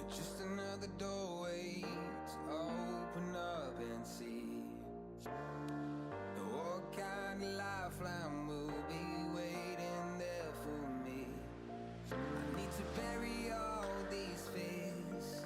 Just another doorway to open up and see what kind of lifeline will be waiting there for me. I need to bury all these fears.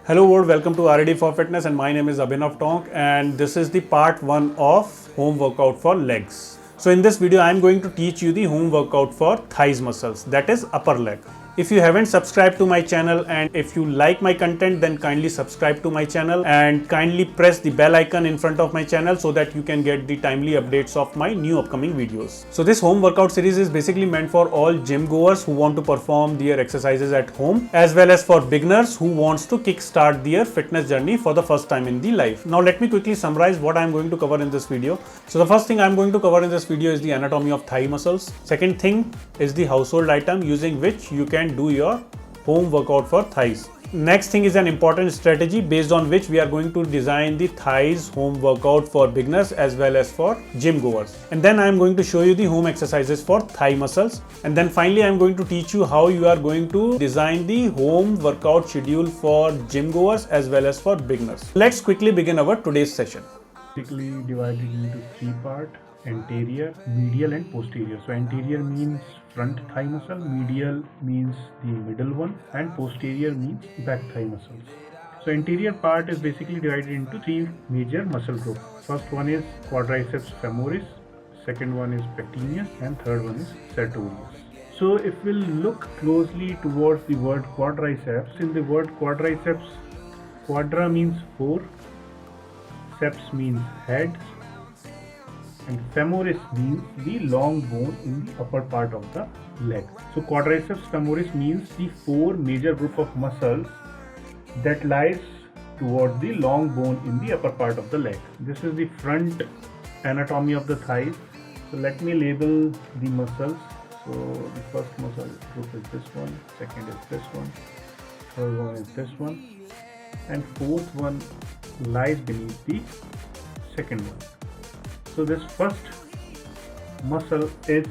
Hello world, welcome to R.E.D for Fitness, and my name is Abhinav Tonk, and this is the part 1 of home workout for legs. So in this video I am going to teach you the home workout for thighs muscles, that is upper leg. If you haven't subscribed to my channel and if you like my content, then kindly subscribe to my channel and kindly press the bell icon in front of my channel so that you can get the timely updates of my new upcoming videos. So this home workout series is basically meant for all gym goers who want to perform their exercises at home, as well as for beginners who wants to kickstart their fitness journey for the first time in the life. Now let me quickly summarize what I am going to cover in this video. So the first thing I am going to cover in this video is the anatomy of thigh muscles. Second thing is the household item using which you can do your home workout for thighs. Next thing is an important strategy based on which we are going to design the thighs home workout for beginners as well as for gym goers. And then I am going to show you the home exercises for thigh muscles. And then finally I am going to teach you how you are going to design the home workout schedule for gym goers as well as for beginners. Let's quickly begin our today's session. Basically divided into three parts: anterior, medial and posterior. So anterior means front thigh muscle, medial means the middle one, and posterior means back thigh muscles. So anterior part is basically divided into three major muscle groups. First one is quadriceps femoris, second one is pectineus, and third one is sartorius. So if we'll look closely towards the word quadriceps, in the word quadriceps, quadra means four, ceps means head, and femoris means the long bone in the upper part of the leg. So quadriceps femoris means the four major group of muscles that lies toward the long bone in the upper part of the leg. This is the front anatomy of the thighs. So let me label the muscles. So the first muscle group is this one, second is this one, third one is this one, and fourth one lies beneath the second one. So this first muscle is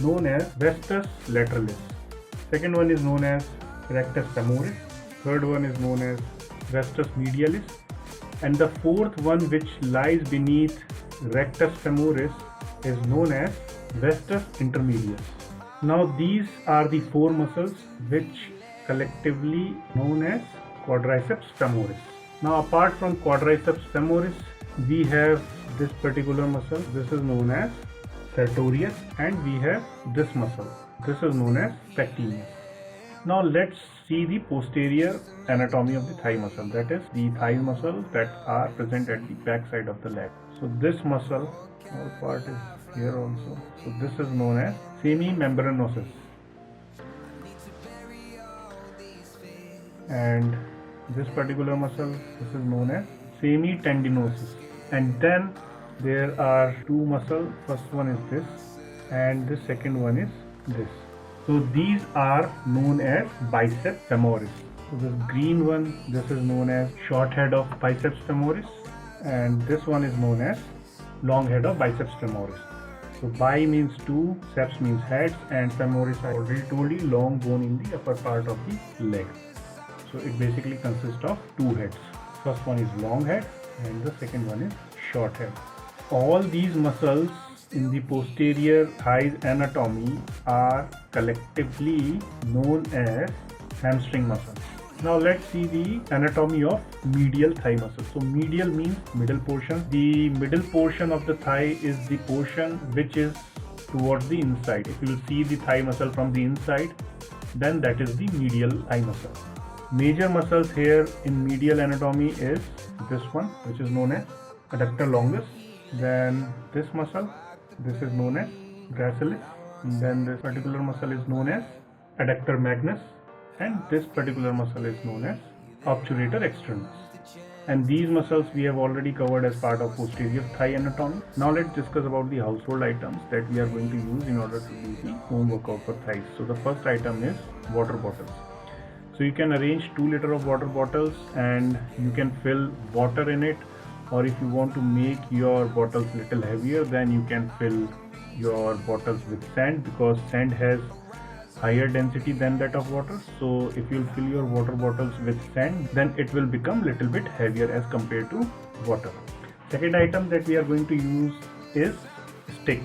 known as vastus lateralis. Second one is known as rectus femoris. Third one is known as vastus medialis. And the fourth one, which lies beneath rectus femoris, is known as vastus intermedius. Now these are the four muscles which collectively known as quadriceps femoris. Now apart from quadriceps femoris, we have this particular muscle. This is known as sartorius, and we have this muscle. This is known as pectineus. Now let's see the posterior anatomy of the thigh muscle, that is the thigh muscles that are present at the back side of the leg. So this muscle, our part is here also. So this is known as semimembranosus. And this particular muscle, this is known as semitendinosus. And then there are two muscles. First one is this, and the second one is this. So these are known as biceps femoris. So this green one, this is known as short head of biceps femoris, and this one is known as long head of biceps femoris. So bi means two, ceps means heads, and femoris I already told you, long bone in the upper part of the leg. So it basically consists of two heads. First one is long head and the second one is short head. All these muscles in the posterior thighs anatomy are collectively known as hamstring muscles. Now let's see the anatomy of medial thigh muscle. So medial means middle portion. The middle portion of the thigh is the portion which is towards the inside. If you will see the thigh muscle from the inside, then that is the medial thigh muscle. Major muscles here in medial anatomy is this one, which is known as adductor longus. Then this muscle, this is known as gracilis. Then this particular muscle is known as adductor magnus, and this particular muscle is known as obturator externus. And these muscles we have already covered as part of posterior thigh anatomy. Now let's discuss about the household items that we are going to use in order to do the home workout for thighs. So the first item is water bottles. So you can arrange 2 liters of water bottles and you can fill water in it, or if you want to make your bottles little heavier, then you can fill your bottles with sand, because sand has higher density than that of water. So if you'll fill your water bottles with sand, then it will become little bit heavier as compared to water. Second item that we are going to use is stick.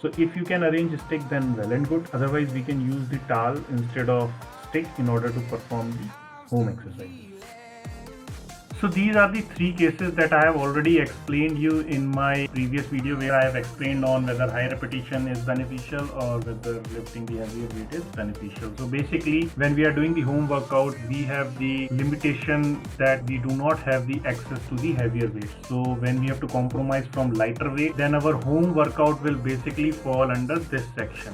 So if you can arrange a stick, then well and good. Otherwise we can use the towel instead of stick in order to perform the home exercise. So these are the three cases that I have already explained you in my previous video, where I have explained on whether high repetition is beneficial or whether lifting the heavier weight is beneficial. So basically, when we are doing the home workout, we have the limitation that we do not have the access to the heavier weight. So when we have to compromise from lighter weight, then our home workout will basically fall under this section: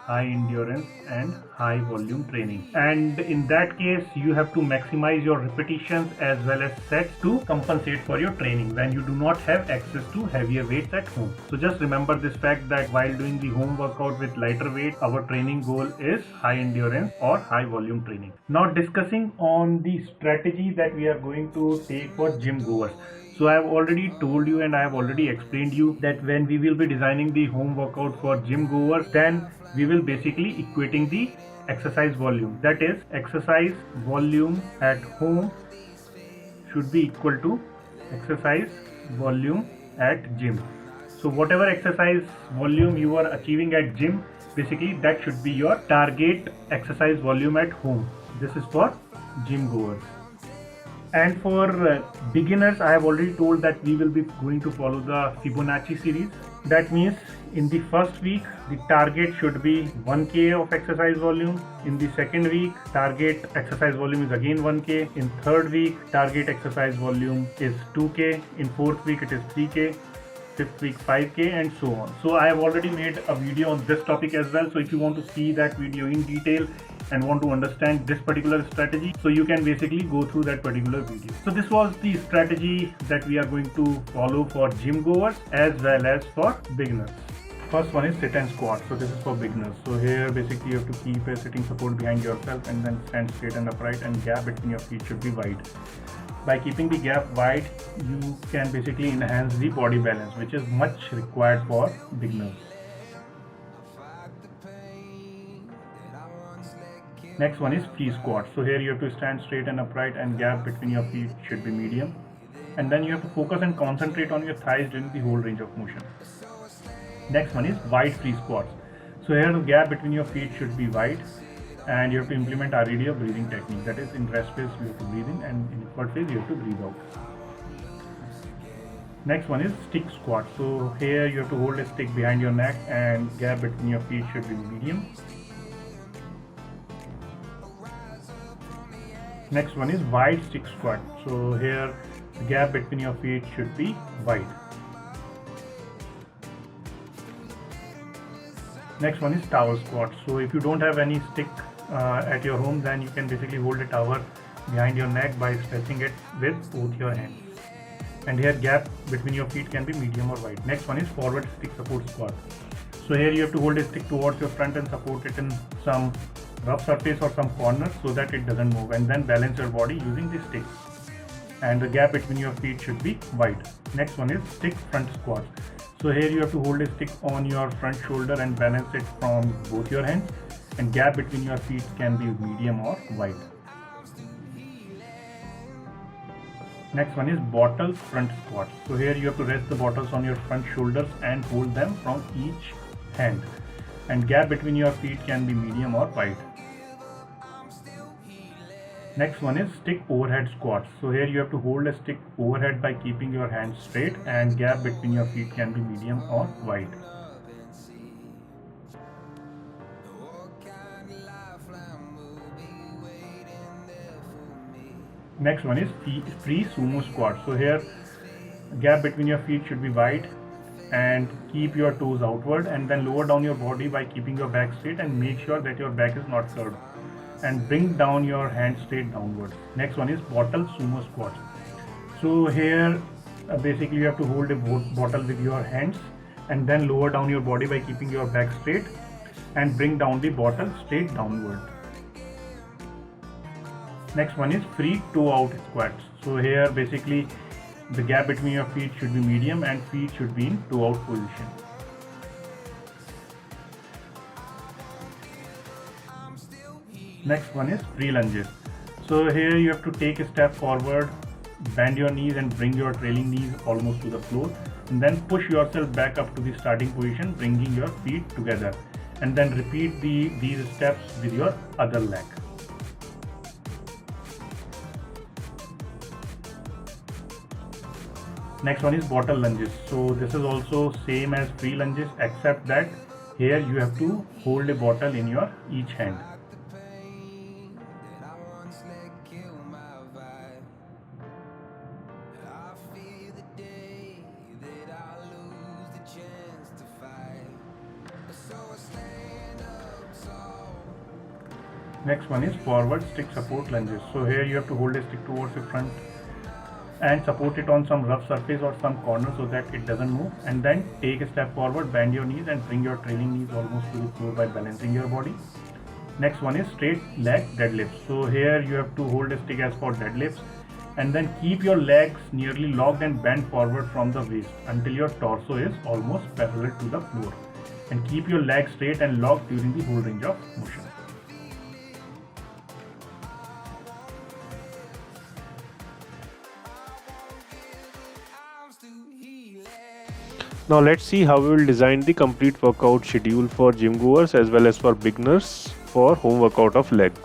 high endurance and high volume training. And in that case, you have to maximize your repetitions as well as sets to compensate for your training when you do not have access to heavier weights at home. So just remember this fact that while doing the home workout with lighter weight, our training goal is high endurance or high volume training. Now discussing on the strategy that we are going to take for gym goers. So I have already told you and I have already explained you that when we will be designing the home workout for gym goers, then we will basically equating the exercise volume. That is, exercise volume at home should be equal to exercise volume at gym. So whatever exercise volume you are achieving at gym, basically that should be your target exercise volume at home. This is for gym goers. And for beginners, I have already told that we will be going to follow the Fibonacci series. That means in the first week, the target should be 1K of exercise volume. In the second week, target exercise volume is again 1K. In third week, target exercise volume is 2K. In fourth week, it is 3K. Fifth week 5K, and so on. So I have already made a video on this topic as well. So if you want to see that video in detail and want to understand this particular strategy, so you can basically go through that particular video. So this was the strategy that we are going to follow for gym goers as well as for beginners. First one is sit and squat. So this is for beginners. So here basically you have to keep a sitting support behind yourself and then stand straight and upright, and gap between your feet should be wide. By keeping the gap wide, you can basically enhance the body balance, which is much required for beginners. Next one is free squat. So here you have to stand straight and upright, and gap between your feet should be medium. And then you have to focus and concentrate on your thighs during the whole range of motion. Next one is wide free squats. So here the gap between your feet should be wide, and you have to implement R.E.D or breathing technique. That is, in rest phase you have to breathe in, and in effort phase you have to breathe out. Next one is stick squat. So here you have to hold a stick behind your neck, and gap between your feet should be medium. Next one is wide stick squat. So here the gap between your feet should be wide. Next one is tower squat. So if you don't have any stick at your home, then you can basically hold a tower behind your neck by stretching it with both your hands. And here gap between your feet can be medium or wide. Next one is forward stick support squat. So here you have to hold a stick towards your front and support it in some rough surface or some corner so that it doesn't move, and then balance your body using the stick. And the gap between your feet should be wide. Next one is stick front squat. So here you have to hold a stick on your front shoulder and balance it from both your hands, and gap between your feet can be medium or wide. Next one is bottle front squat. So here you have to rest the bottles on your front shoulders and hold them from each hand, and gap between your feet can be medium or wide. Next one is stick overhead squat. So here you have to hold a stick overhead by keeping your hands straight, and gap between your feet can be medium or wide. Next one is free sumo squat. So here gap between your feet should be wide, and keep your toes outward, and then lower down your body by keeping your back straight, and make sure that your back is not curved, and bring down your hands straight downwards. Next one is bottle sumo squat. So here basically you have to hold a bottle with your hands, and then lower down your body by keeping your back straight, and bring down the bottle straight downward. Next one is free toe out squats. So here basically the gap between your feet should be medium, and feet should be in toe out position. Next one is free lunges. So here you have to take a step forward, bend your knees and bring your trailing knees almost to the floor, and then push yourself back up to the starting position, bringing your feet together, and then repeat these steps with your other leg. Next one is bottle lunges. So this is also same as free lunges, except that here you have to hold a bottle in your each hand. Next one is forward stick support lunges. So here you have to hold a stick towards the front and support it on some rough surface or some corner so that it doesn't move, and then take a step forward, bend your knees and bring your trailing knees almost to the floor by balancing your body. Next one is straight leg deadlifts. So here you have to hold a stick as for deadlifts, and then keep your legs nearly locked and bend forward from the waist until your torso is almost parallel to the floor, and keep your legs straight and locked during the whole range of motion. Now let's see how we will design the complete workout schedule for gym goers as well as for beginners for home workout of legs.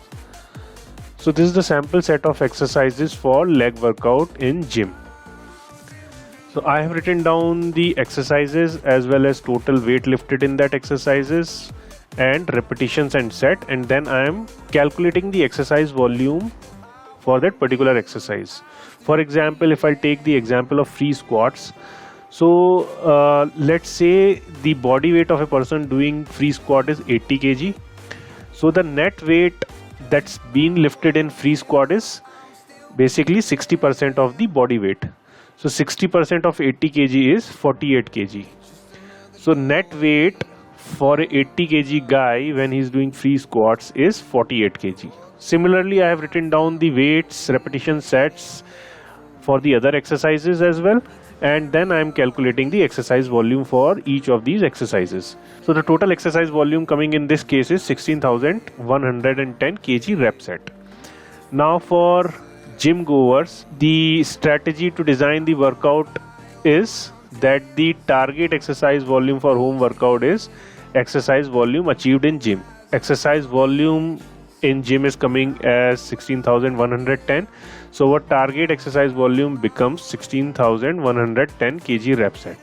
So this is the sample set of exercises for leg workout in gym. So I have written down the exercises as well as total weight lifted in that exercises and repetitions and set, and then I am calculating the exercise volume for that particular exercise. For example, if I take the example of free squats, so let's say the body weight of a person doing free squat is 80 kg. So the net weight that's been lifted in free squat is basically 60% of the body weight. So 60% of 80 kg is 48 kg. So net weight for a 80 kg guy when he's doing free squats is 48 kg. Similarly, I have written down the weights, repetition sets for the other exercises as well, and then I am calculating the exercise volume for each of these exercises. So the total exercise volume coming in this case is 16,110 kg rep set. Now for gym goers, the strategy to design the workout is that the target exercise volume for home workout is exercise volume achieved in gym. Exercise volume in gym is coming as 16,110. So our target exercise volume becomes 16,110 kg rep set.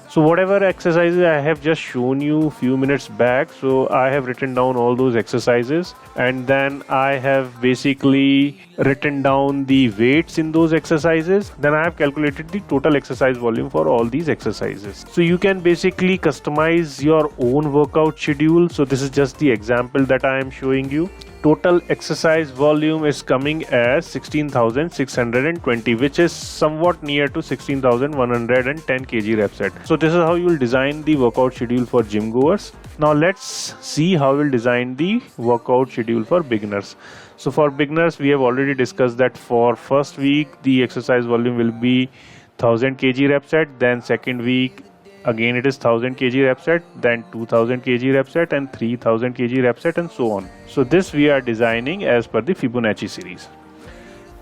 So whatever exercises I have just shown you few minutes back, so I have written down all those exercises, and then I have basically written down the weights in those exercises. Then I have calculated the total exercise volume for all these exercises. So you can basically customize your own workout schedule. So this is just the example that I am showing you. Total exercise volume is coming as 16,620, which is somewhat near to 16,110 kg rep set. So this is how you will design the workout schedule for gym goers. Now let's see how we'll design the workout schedule for beginners. So for beginners, we have already discussed that for first week the exercise volume will be 1000 kg rep set, then second week again it is 1000 kg rep set, then 2000 kg rep set, and 3000 kg rep set, and so on. So this we are designing as per the Fibonacci series.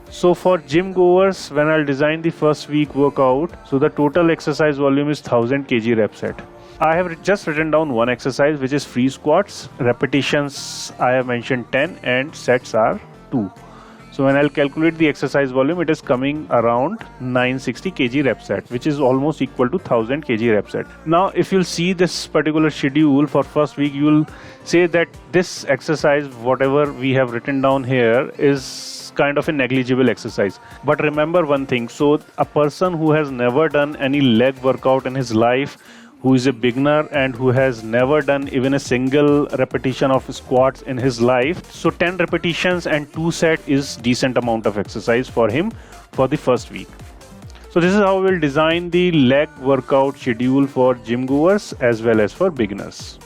So for gym goers, when I'll design the first week workout, so the total exercise volume is 1000 kg rep set. I have just written down one exercise, which is free squats. Repetitions I have mentioned 10 and sets are 2. So when I'll calculate the exercise volume, it is coming around 960 kg rep set, which is almost equal to 1000 kg rep set. Now if you'll see this particular schedule for first week, you will say that this exercise, whatever we have written down here, is kind of a negligible exercise. But remember one thing, so a person who has never done any leg workout in his life, who is a beginner and who has never done even a single repetition of squats in his life, so 10 repetitions and 2 sets is decent amount of exercise for him for the first week. So this is how we will design the leg workout schedule for gym goers as well as for beginners.